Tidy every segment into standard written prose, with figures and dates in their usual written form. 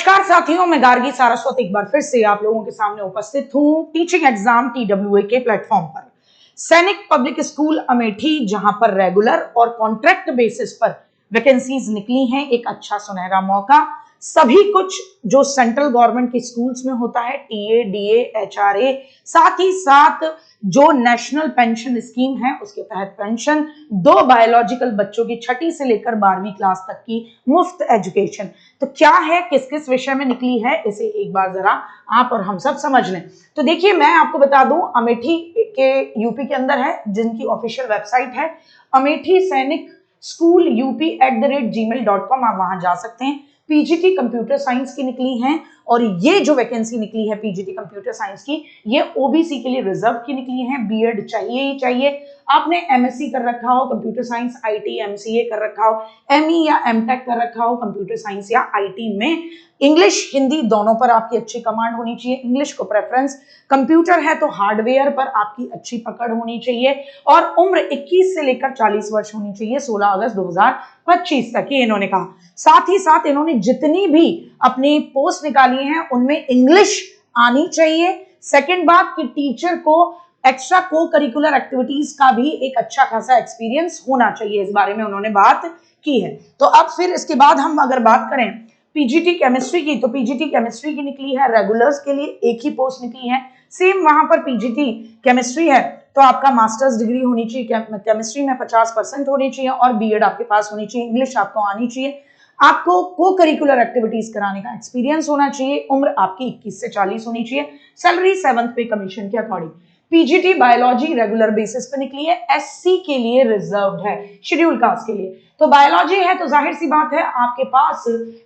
नमस्कार साथियों, मैं गार्गी सारस्वत एक बार फिर से आप लोगों के सामने उपस्थित हूं टीचिंग एग्जाम TWA के प्लेटफॉर्म पर। सैनिक पब्लिक स्कूल अमेठी, जहां पर रेगुलर और कॉन्ट्रैक्ट बेसिस पर वैकेंसीज निकली हैं, एक अच्छा सुनहरा मौका। सभी कुछ जो सेंट्रल गवर्नमेंट के स्कूल्स में होता है, टीए, डीए, एचआरए, साथ ही साथ जो नेशनल पेंशन स्कीम है उसके तहत पेंशन, 2 बायोलॉजिकल बच्चों की 6ठी से लेकर 12वीं क्लास तक की मुफ्त एजुकेशन। तो क्या है, किस किस विषय में निकली है, इसे एक बार जरा आप और हम सब समझ लें। तो देखिए, मैं आपको बता दूं, अमेठी के यूपी के अंदर है, जिनकी ऑफिशियल वेबसाइट है अमेठी सैनिक स्कूल UP@gmail.com, आप वहां जा सकते हैं। पीजीटी कंप्यूटर साइंस की निकली हैं, और ये जो वैकेंसी निकली है पीजीटी कंप्यूटर साइंस की, ये ओबीसी के लिए रिजर्व की निकली है। बीएड चाहिए ही चाहिए। आपने एमएससी कर रखा हो कंप्यूटर साइंस, आईटी, एमसीए कर रखा हो, एमई या एमटेक कर रखा हो कंप्यूटर साइंस या आईटी में, इंग्लिश हिंदी दोनों पर आपकी अच्छी कमांड होनी चाहिए। इंग्लिश को प्रेफरेंस, कंप्यूटर है तो हार्डवेयर पर आपकी अच्छी पकड़ होनी चाहिए, और उम्र 21 से लेकर 40 वर्ष होनी चाहिए। 16 अगस्त 2025 तक, ये इन्होंने कहा। साथ ही साथ इन्होंने जितनी भी अपनी पोस्ट निकाली हैं उनमें इंग्लिश आनी चाहिए। सेकंड बात कि टीचर को एक्स्ट्रा को करिकुलर एक्टिविटीज का भी एक अच्छा खासा एक्सपीरियंस होना चाहिए, इस बारे में उन्होंने बात की है। तो अब फिर इसके बाद हम अगर बात करें पीजीटी केमिस्ट्री की, तो पीजीटी केमिस्ट्री की निकली है, रेगुलर्स के लिए एक ही पोस्ट निकली है। सेम वहां पर पीजीटी केमिस्ट्री है तो आपका मास्टर्स डिग्री होनी चाहिए केमिस्ट्री में, 50% होनी चाहिए, और बीएड आपके पास होनी चाहिए। इंग्लिश आपको आनी चाहिए। आपको को करिकुलर एक्टिविटीज कराने का एक्सपीरियंस होना चाहिए। उम्र आपकी 21 से 40 होनी चाहिए। सैलरी 7th पे कमीशन के according. PGT biology regular basis पे निकली है, एससी के लिए रिजर्व्ड है, शेड्यूल कास्ट के लिए। तो बायोलॉजी है तो जाहिर सी बात है आपके पास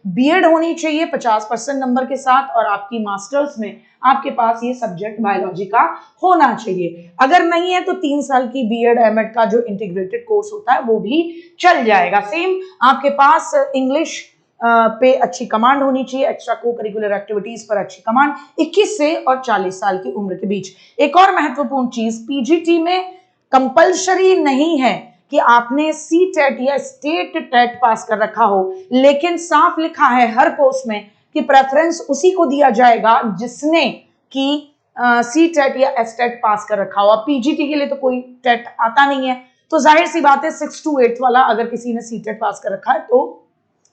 बीएड होनी चाहिए 50% नंबर के साथ, और आपकी मास्टर्स में आपके पास ये सब्जेक्ट बायोलॉजी का होना चाहिए। अगर नहीं है तो 3 साल की बीएड एमएड का जो इंटीग्रेटेड कोर्स होता है वो भी चल जाएगा। सेम आपके पास इंग्लिश पे अच्छी कमांड होनी चाहिए, एक्स्ट्रा को करिकुलर एक्टिविटीज पर अच्छी कमांड, 21 से और 40 साल की उम्र के बीच। एक और महत्वपूर्ण चीज, पीजीटी में कंपल्सरी नहीं है कि आपने सीटेट या स्टेट टेट पास कर रखा हो, लेकिन साफ लिखा है हर पोस्ट में कि प्रेफरेंस उसी को दिया जाएगा जिसने कि सीटेट या एसटेट पास कर रखा हो। अब पीजीटी के लिए तो कोई टेट आता नहीं है, तो जाहिर सी बात है 6 to 8 वाला अगर किसी ने सीटेट पास कर रखा है तो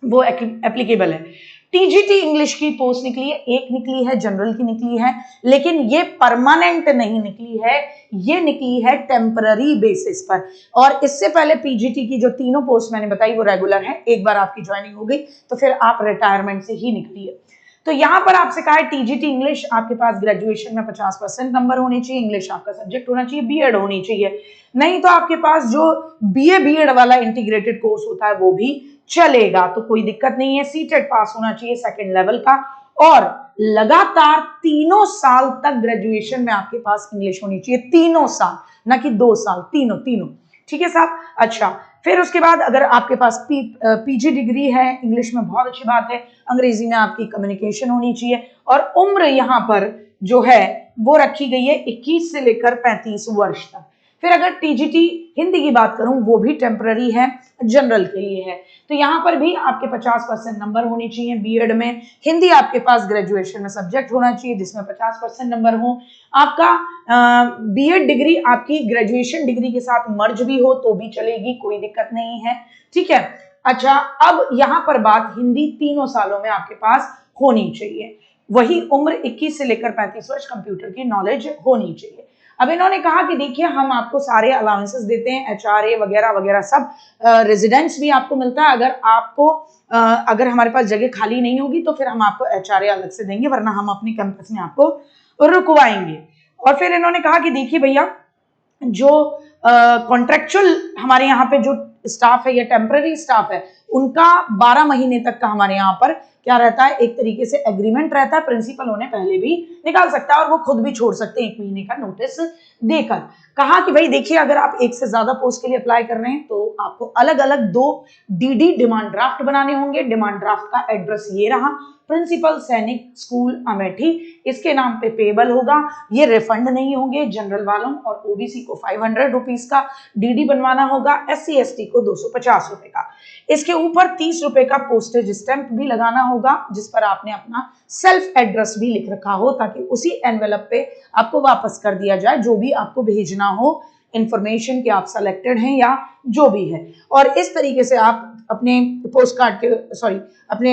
वो एप्लीकेबल है। टीजीटी इंग्लिश की पोस्ट निकली है, एक निकली है, जनरल की निकली है, लेकिन ये परमानेंट नहीं निकली है, ये निकली है टेम्पररी बेसिस पर। और इससे पहले पीजीटी की जो तीनों पोस्ट मैंने बताई वो रेगुलर है, एक बार आपकी ज्वाइनिंग हो गई तो फिर आप रिटायरमेंट से ही निकली है। तो यहां पर आपसे कहा है टीजीटी इंग्लिश, आपके पास ग्रेजुएशन में 50% नंबर होने चाहिए, इंग्लिश आपका सब्जेक्ट होना चाहिए, बीएड होनी चाहिए। नहीं तो आपके पास जो बीए बीएड वाला इंटीग्रेटेड कोर्स होता है वो भी चलेगा, तो कोई दिक्कत नहीं है। सीटेट पास होना चाहिए 2nd लेवल का, और लगातार 3 साल तक ग्रेजुएशन में आपके पास इंग्लिश होनी चाहिए। 3 साल, ना कि 2 साल, तीनों। ठीक है साहब। अच्छा, फिर उसके बाद अगर आपके पास पीजी डिग्री है इंग्लिश में, बहुत अच्छी बात है। अंग्रेजी में आपकी कम्युनिकेशन होनी चाहिए, और उम्र यहाँ पर जो है वो रखी गई है 21 से लेकर 35 वर्ष तक। फिर अगर टीजीटी हिंदी की बात करूं, वो भी टेम्पररी है, जनरल के लिए है, तो यहां पर भी आपके 50% नंबर होने चाहिए। बीएड में हिंदी आपके पास ग्रेजुएशन में सब्जेक्ट होना चाहिए जिसमें 50% नंबर हो। आपका बीएड डिग्री आपकी ग्रेजुएशन डिग्री के साथ मर्ज भी हो तो भी चलेगी, कोई दिक्कत नहीं है। ठीक है। अच्छा, अब यहां पर बात हिंदी 3 सालों में आपके पास होनी चाहिए। वही उम्र 21 से लेकर 35 वर्ष, कंप्यूटर की नॉलेज होनी चाहिए। अब इन्होंने कहा कि देखिए, हम आपको सारे अलाउंसेस देते हैं, एचआरए वगैरह वगैरह सब, रेजिडेंस भी आपको मिलता है। अगर आपको अगर हमारे पास जगह खाली नहीं होगी तो फिर हम आपको एचआरए अलग से देंगे, वरना हम अपने कैंपस में आपको रुकवाएंगे। और फिर इन्होंने कहा कि देखिए भैया, जो कॉन्ट्रेक्चुअल हमारे यहाँ पे जो स्टाफ है या टेम्पररी स्टाफ है, उनका 12 महीने तक का हमारे यहाँ पर क्या रहता है, एक तरीके से एग्रीमेंट रहता है। प्रिंसिपल उन्हें पहले भी निकाल सकता है और वो खुद भी छोड़ सकते हैं 1 महीने का नोटिस देकर। कहा कि भाई देखिए, अगर आप एक से ज्यादा पोस्ट के लिए अप्लाई कर रहे हैं तो आपको अलग अलग 2 डीडी डिमांड ड्राफ्ट बनाने होंगे। डिमांड ड्राफ्ट का एड्रेस ये रहा, प्रिंसिपल सैनिक स्कूल अमेठी, इसके नाम पे पेबल होगा। ये रिफंड नहीं होंगे जनरल वालों, और ओबीसी को 500 रुपीज का डीडी बनवाना होगा, SC ST को 250 रुपए का। इसके ऊपर 30 रुपए का पोस्टेज स्टैंप भी लगाना होगा जिस पर आपने अपना सेल्फ एड्रेस भी लिख रखा हो, ताकि उसी एनवेलप पे आपको वापस कर दिया जाए जो भी आपको भेजना हो, इंफॉर्मेशन कि आप सेलेक्टेड हैं या जो भी है। और इस तरीके से आप अपने पोस्ट कार्ड के अपने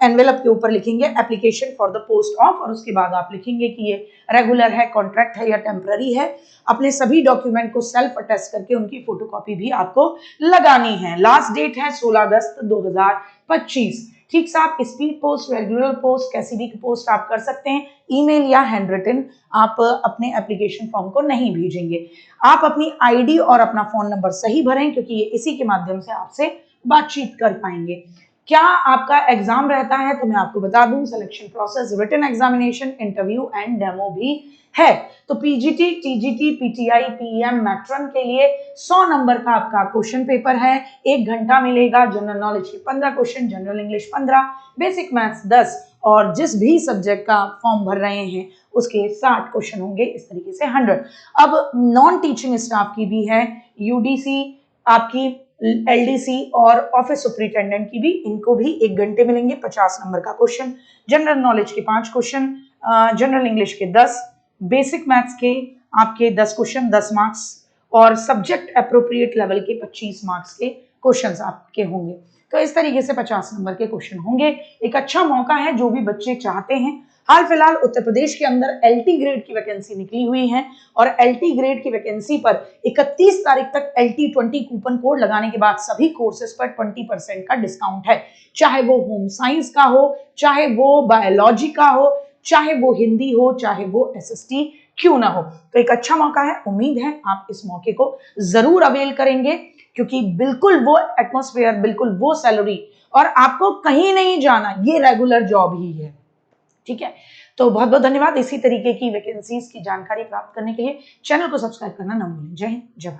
एनवेलप के ऊपर लिखेंगे application for the post of, और उसके बाद आप लिखेंगे कि ये रेगुलर है, कॉन्ट्रैक्ट है या टेम्पररी है। अपने सभी डॉक्यूमेंट को सेल्फ अटेस्ट करके उनकी फोटोकॉपी भी आपको लगानी है। लास्ट डेट है 16 अगस्त 2025। ठीक साहब, स्पीड पोस्ट, रेगुलर पोस्ट, कैसी भी पोस्ट आप कर सकते हैं, ईमेल या हैंड रिटन आप अपने एप्लीकेशन फॉर्म को नहीं भेजेंगे। आप अपनी आईडी और अपना फोन नंबर सही भरें, क्योंकि ये इसी के माध्यम से आपसे बातचीत कर पाएंगे। क्या आपका एग्जाम रहता है तो मैं आपको बता दूं, selection process, written examination, interview and demo भी है। तो PGT, TGT, PTI, PM, matron के लिए 100 नंबर का आपका क्वेश्चन पेपर है, 1 घंटा मिलेगा। जनरल नॉलेज के 15 question, general English 15, basic maths 10, और जिस भी सब्जेक्ट का फॉर्म भर रहे हैं उसके 60 क्वेश्चन होंगे, इस तरीके से 100। अब नॉन टीचिंग स्टाफ की भी है, यूडीसी, आपकी एलडीसी और ऑफिस सुपरिटेंडेंट की भी, इनको भी 1 घंटे मिलेंगे, 50 नंबर का क्वेश्चन, जनरल नॉलेज के 5 क्वेश्चन, जनरल इंग्लिश के 10, बेसिक मैथ्स के आपके 10 क्वेश्चन 10 मार्क्स, और सब्जेक्ट अप्रोप्रिएट लेवल के 25 मार्क्स के क्वेश्चंस आपके होंगे। तो इस तरीके से 50 नंबर के क्वेश्चन होंगे। एक अच्छा मौका है जो भी बच्चे चाहते हैं। हाल फिलहाल उत्तर प्रदेश के अंदर एलटी ग्रेड की वैकेंसी निकली हुई है, और एलटी ग्रेड की वैकेंसी पर 31 तारीख तक LT20 कूपन कोड लगाने के बाद सभी कोर्सेज पर 20% का डिस्काउंट है। चाहे वो होम साइंस का हो, चाहे वो बायोलॉजी का हो, चाहे वो हिंदी हो, चाहे वो SST क्यों ना हो। तो एक अच्छा मौका है, उम्मीद है आप इस मौके को जरूर अवेल करेंगे, क्योंकि बिल्कुल वो एटमॉस्फेयर, बिल्कुल वो सैलरी, और आपको कहीं नहीं जाना, ये रेगुलर जॉब ही है। ठीक है, तो बहुत बहुत धन्यवाद। इसी तरीके की वैकेंसीज की जानकारी प्राप्त करने के लिए चैनल को सब्सक्राइब करना ना भूलें। जय हिंद, जय भारत।